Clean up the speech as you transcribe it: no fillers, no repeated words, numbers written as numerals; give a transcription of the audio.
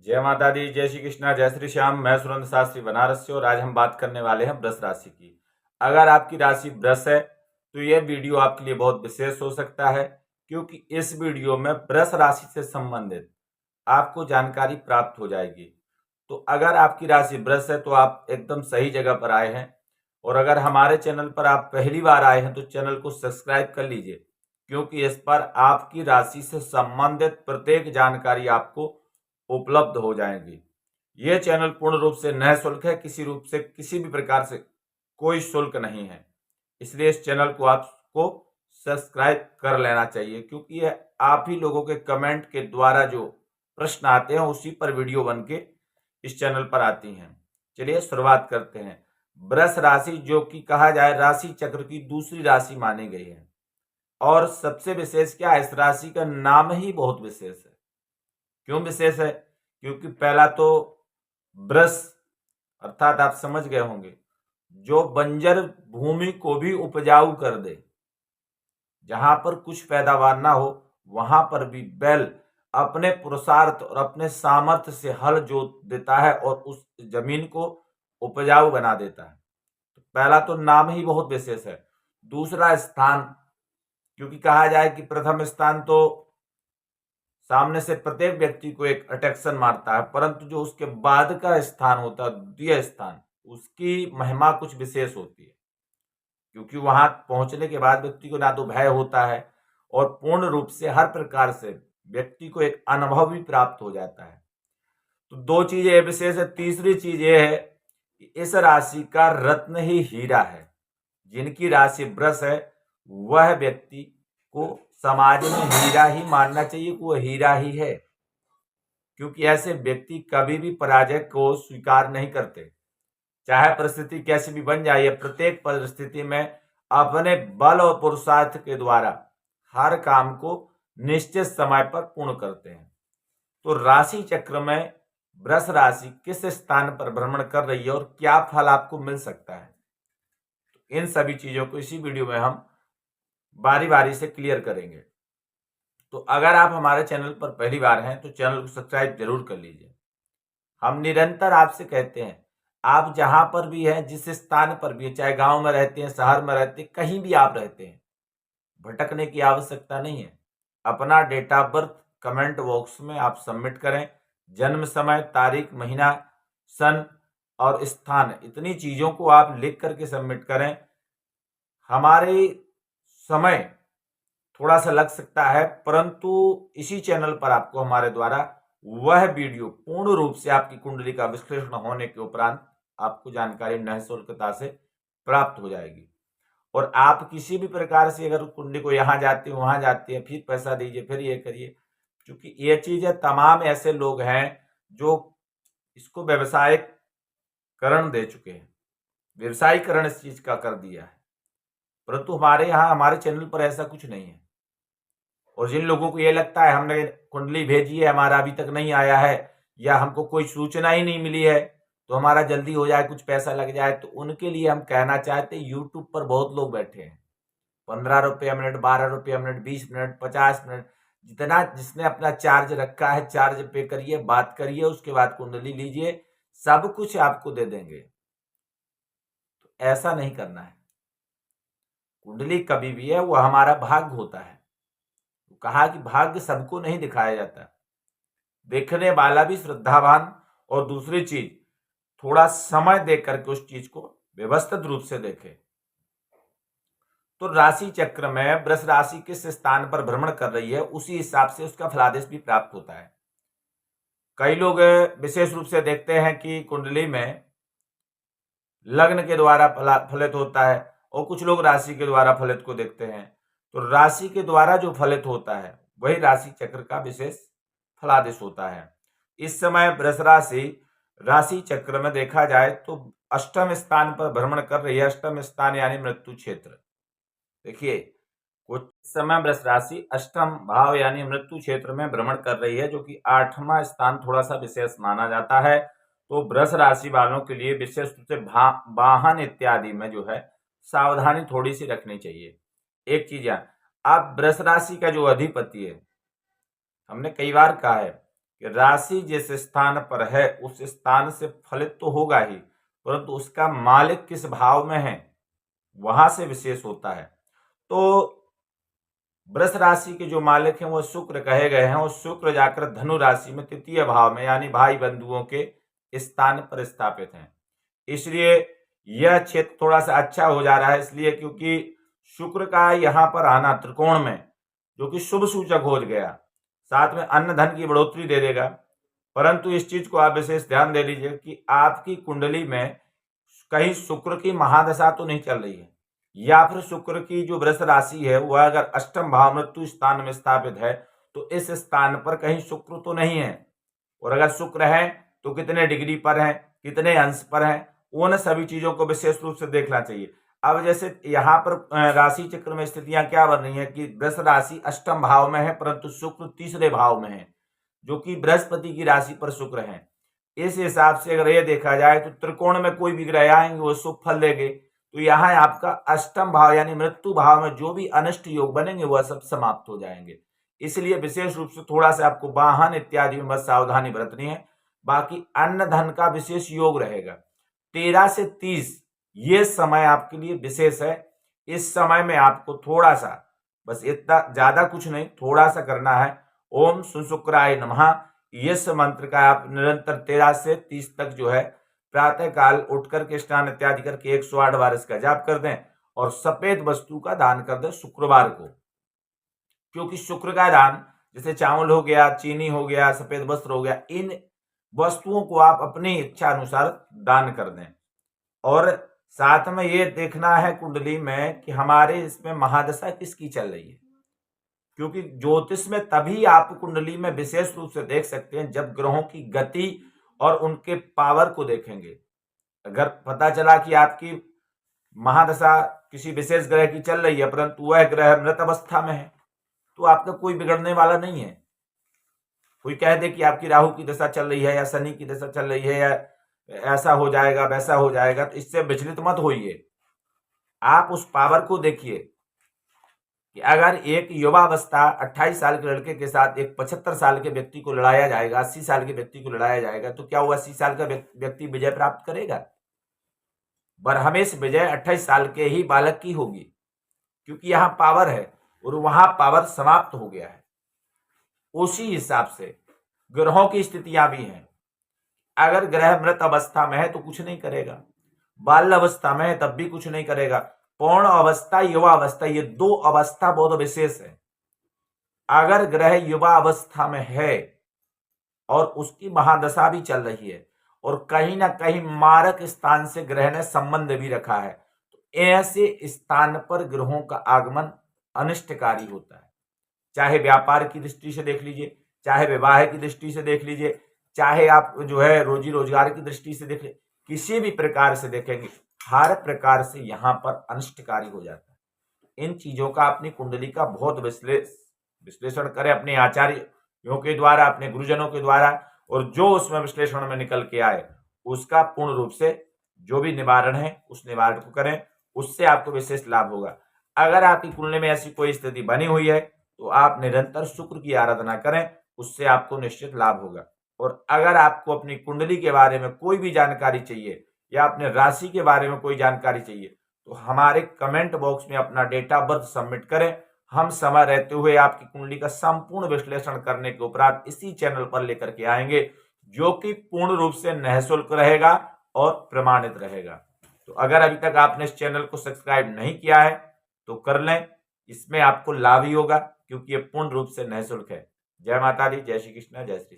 जय माता दी, जय श्री कृष्णा, जय श्री श्याम। मैं सुरेंद्र शास्त्री बनारस से और आज हम बात करने वाले हैं वृष राशि की। अगर आपकी राशि वृष है तो यह वीडियो आपके लिए बहुत विशेष हो सकता है, क्योंकि इस वीडियो में वृष राशि से संबंधित आपको जानकारी प्राप्त हो जाएगी। तो अगर आपकी राशि वृष है तो आप एकदम सही जगह पर आए हैं, और अगर हमारे चैनल पर आप पहली बार आए हैं तो चैनल को सब्सक्राइब कर लीजिए, क्योंकि इस पर आपकी राशि से संबंधित प्रत्येक जानकारी आपको उपलब्ध हो जाएंगी। यह चैनल पूर्ण रूप से निःशुल्क है, किसी रूप से किसी भी प्रकार से कोई शुल्क नहीं है, इसलिए इस चैनल को आपको सब्सक्राइब कर लेना चाहिए, क्योंकि यह आप ही लोगों के कमेंट के द्वारा जो प्रश्न आते हैं उसी पर वीडियो बन के इस चैनल पर आती हैं। चलिए शुरुआत करते हैं। वृष राशि, जो कि कहा जाए राशि चक्र की दूसरी राशि मानी गई है, और सबसे विशेष क्या है, इस राशि का नाम ही बहुत विशेष है। क्यों विशेष है? क्योंकि पहला तो वृष अर्थात आप समझ गए होंगे, जो बंजर भूमि को भी उपजाऊ कर दे। जहां पर कुछ पैदावार ना हो वहां पर भी बैल अपने पुरुषार्थ और अपने सामर्थ्य से हल जोत देता है और उस जमीन को उपजाऊ बना देता है। तो पहला तो नाम ही बहुत विशेष है। दूसरा स्थान, क्योंकि कहा जाए कि प्रथम स्थान तो सामने से प्रत्येक व्यक्ति को एक अट्रैक्शन मारता है, परंतु जो उसके बाद का स्थान होता है, द्वितीय स्थान, उसकी महिमा कुछ विशेष होती है, क्योंकि वहां पहुंचने के बाद व्यक्ति को ना तो भय होता है और पूर्ण रूप से हर प्रकार से व्यक्ति को एक अनुभव भी प्राप्त हो जाता है। तो दो चीजें विशेष है। तीसरी चीज ये है कि इस राशि का रत्न ही हीरा है। जिनकी राशि वृष है वह व्यक्ति को समाज में हीरा ही मानना चाहिए कि वह हीरा ही है, क्योंकि ऐसे व्यक्ति कभी भी पराजय को स्वीकार नहीं करते। चाहे परिस्थिति कैसी भी बन जाए, प्रत्येक परिस्थिति में अपने बल और पुरुषार्थ के द्वारा हर काम को निश्चित समय पर पूर्ण करते हैं। तो राशि चक्र में वृष राशि किस स्थान पर भ्रमण कर रही है और क्या फल आपको मिल सकता है, तो इन सभी चीजों को इसी वीडियो में हम बारी बारी से क्लियर करेंगे। तो अगर आप हमारे चैनल पर पहली बार हैं तो चैनल को सब्सक्राइब जरूर कर लीजिए। हम निरंतर आपसे कहते हैं, आप जहां पर भी हैं, जिस स्थान पर भी, चाहे गांव में रहते हैं, शहर में रहते हैं, कहीं भी आप रहते हैं, भटकने की आवश्यकता नहीं है। अपना date of birth comment box में आप सबमिट करें, जन्म समय, तारीख, महीना, सन और स्थान, इतनी चीजों को आप लिख करके सबमिट करें। हमारे समय थोड़ा सा लग सकता है, परंतु इसी चैनल पर आपको हमारे द्वारा वह वीडियो पूर्ण रूप से आपकी कुंडली का विश्लेषण होने के उपरांत आपको जानकारी निःशुल्कता से प्राप्त हो जाएगी। और आप किसी भी प्रकार से अगर कुंडली को यहाँ जाते हैं वहां जाते हैं, फिर पैसा दीजिए, फिर ये करिए, क्योंकि ये चीज है, तमाम ऐसे लोग हैं जो इसको व्यवसायीकरण दे चुके हैं, व्यवसायीकरण इस चीज का कर दिया है, परंतु हमारे यहाँ हमारे चैनल पर ऐसा कुछ नहीं है। और जिन लोगों को ये लगता है हमने कुंडली भेजी है, हमारा अभी तक नहीं आया है, या हमको कोई सूचना ही नहीं मिली है, तो हमारा जल्दी हो जाए, कुछ पैसा लग जाए, तो उनके लिए हम कहना चाहते हैं, यूट्यूब पर बहुत लोग बैठे हैं, 15 रुपया मिनट, 12 रुपया मिनट, 20 मिनट, 50 मिनट, जितना जिसने अपना चार्ज रखा है, चार्ज पे करिए, बात करिए, उसके बाद कुंडली लीजिए, सब कुछ आपको दे देंगे। तो ऐसा नहीं करना है। कुंडली कभी भी है वो हमारा भाग्य होता है। कहा कि भाग्य सबको नहीं दिखाया जाता, देखने वाला भी श्रद्धावान, और दूसरी चीज थोड़ा समय देकर के उस चीज को व्यवस्थित रूप से देखे। तो राशि चक्र में वृष राशि किस स्थान पर भ्रमण कर रही है, उसी हिसाब से उसका फलादेश भी प्राप्त होता है। कई लोग विशेष रूप से देखते हैं कि कुंडली में लग्न के द्वारा फलित होता है, और कुछ लोग राशि के द्वारा फलित को देखते हैं। तो राशि के द्वारा जो फलित होता है वही राशि चक्र का विशेष फलादेश होता है। इस समय वृष राशि राशि चक्र में देखा जाए तो अष्टम स्थान पर भ्रमण कर रही है। अष्टम स्थान यानी मृत्यु क्षेत्र। देखिए, कुछ समय वृष राशि अष्टम भाव यानी मृत्यु क्षेत्र में भ्रमण कर रही है, जो कि 8वां स्थान थोड़ा सा विशेष माना जाता है। तो वृष राशि वालों के लिए विशेष रूप से वाहन इत्यादि में जो है सावधानी थोड़ी सी रखनी चाहिए। एक चीज है, आप वृष राशि का जो अधिपति है, हमने कई बार कहा है कि राशि जिस स्थान पर है उस स्थान से फलित तो होगा ही, परंतु उसका मालिक किस भाव में है वहां से विशेष होता है। तो वृष राशि के जो मालिक हैं वो शुक्र कहे गए हैं, और शुक्र जाकर धनु राशि में तृतीय भाव में यानी भाई बंधुओं के स्थान पर स्थापित हैं। इसलिए यह क्षेत्र थोड़ा सा अच्छा हो जा रहा है, इसलिए क्योंकि शुक्र का यहाँ पर आना त्रिकोण में, जो कि शुभ सूचक हो गया, साथ में अन्न धन की बढ़ोतरी दे देगा। परंतु इस चीज को आप विशेष ध्यान दे लीजिए कि आपकी कुंडली में कहीं शुक्र की महादशा तो नहीं चल रही है, या फिर शुक्र की जो वृष राशि है वह अगर अष्टम भाव मृत्यु स्थान में स्थापित है तो इस स्थान पर कहीं शुक्र तो नहीं है, और अगर शुक्र है तो कितने डिग्री पर है, कितने अंश पर है, उन सभी चीजों को विशेष रूप से देखना चाहिए। अब जैसे यहाँ पर राशि चक्र में स्थितियां क्या बन रही है कि वृष राशि अष्टम भाव में है परंतु शुक्र तीसरे भाव में है, जो कि बृहस्पति की राशि पर शुक्र है। इस हिसाब से अगर ये देखा जाए तो त्रिकोण में कोई भी ग्रह आएंगे वो शुभ फल देंगे, तो यहाँ आपका अष्टम भाव यानी मृत्यु भाव में जो भी अनिष्ट योग बनेंगे वह सब समाप्त हो जाएंगे। इसलिए विशेष रूप से थोड़ा सा आपको वाहन इत्यादि में बस सावधानी बरतनी है। बाकी अन्न धन का विशेष योग रहेगा। 13 से 30 ये समय आपके लिए विशेष है। इस समय में आपको थोड़ा सा, बस इतना ज्यादा कुछ नहीं, थोड़ा सा करना है। ओम सुशुक्राय नमः इस मंत्र का आप निरंतर 13 से 30 तक जो है प्रातः काल उठ करके स्नान इत्यादि करके 108 बार इसका जाप कर दें, और सफेद वस्तु का दान कर दें शुक्रवार को। क्योंकि शुक्र का दान जैसे चावल हो गया, चीनी हो गया, सफेद वस्त्र हो गया, इन वस्तुओं को आप अपनी इच्छा अनुसार दान कर दें। और साथ में ये देखना है कुंडली में कि हमारे इसमें महादशा किसकी चल रही है, क्योंकि ज्योतिष में तभी आप कुंडली में विशेष रूप से देख सकते हैं जब ग्रहों की गति और उनके पावर को देखेंगे। अगर पता चला कि आपकी महादशा किसी विशेष ग्रह की चल रही है परंतु वह ग्रह मृत अवस्था में है, तो आपका कोई बिगड़ने वाला नहीं है। कोई कह दे कि आपकी राहु की दशा चल रही है या शनि की दशा चल रही है या ऐसा हो जाएगा वैसा हो जाएगा, तो इससे विचलित मत होइए। आप उस पावर को देखिए कि अगर एक युवावस्था 28 साल के लड़के के साथ एक 75 साल के व्यक्ति को लड़ाया जाएगा, 80 साल के व्यक्ति को लड़ाया जाएगा, तो क्या वो 80 साल का व्यक्ति विजय प्राप्त करेगा? बरहमेश विजय 28 साल के ही बालक की होगी, क्योंकि यहाँ पावर है और वहां पावर समाप्त हो गया है। उसी हिसाब से ग्रहों की स्थितियां भी हैं। अगर ग्रह मृत अवस्था में है तो कुछ नहीं करेगा, बाल्य अवस्था में है तब भी कुछ नहीं करेगा, पूर्ण अवस्था युवा अवस्था ये दो अवस्था बहुत विशेष है। अगर ग्रह युवा अवस्था में है और उसकी महादशा भी चल रही है और कहीं ना कहीं मारक स्थान से ग्रह ने संबंध भी रखा है, तो ऐसे स्थान पर ग्रहों का आगमन अनिष्टकारी होता है। चाहे व्यापार की दृष्टि से देख लीजिए, चाहे विवाह की दृष्टि से देख लीजिए, चाहे आप जो है रोजी रोजगार की दृष्टि से देख लीजिए, किसी भी प्रकार से देखेंगे हर प्रकार से यहाँ पर अनिष्टकारी हो जाता है। इन चीजों का अपनी कुंडली का बहुत विश्लेषण करें अपने आचार्यों के द्वारा, अपने गुरुजनों के द्वारा, और जो उसमें विश्लेषण में निकल के आए उसका पूर्ण रूप से जो भी निवारण है उस निवारण को करें, उससे आपको विशेष लाभ होगा। अगर आपकी कुंडली में ऐसी कोई स्थिति बनी हुई है तो आप निरंतर शुक्र की आराधना करें, उससे आपको निश्चित लाभ होगा। और अगर आपको अपनी कुंडली के बारे में कोई भी जानकारी चाहिए या अपने राशि के बारे में कोई जानकारी चाहिए तो हमारे कमेंट बॉक्स में अपना डेट ऑफ बर्थ सबमिट करें। हम समय रहते हुए आपकी कुंडली का संपूर्ण विश्लेषण करने के उपरांत इसी चैनल पर लेकर के आएंगे, जो कि पूर्ण रूप से निःशुल्क रहेगा और प्रमाणित रहेगा। तो अगर अभी तक आपने इस चैनल को सब्सक्राइब नहीं किया है तो कर लें, इसमें आपको लाभ ही होगा क्योंकि ये पूर्ण रूप से निःशुल्क है। जय माता दी, जय श्री कृष्ण, जय श्री।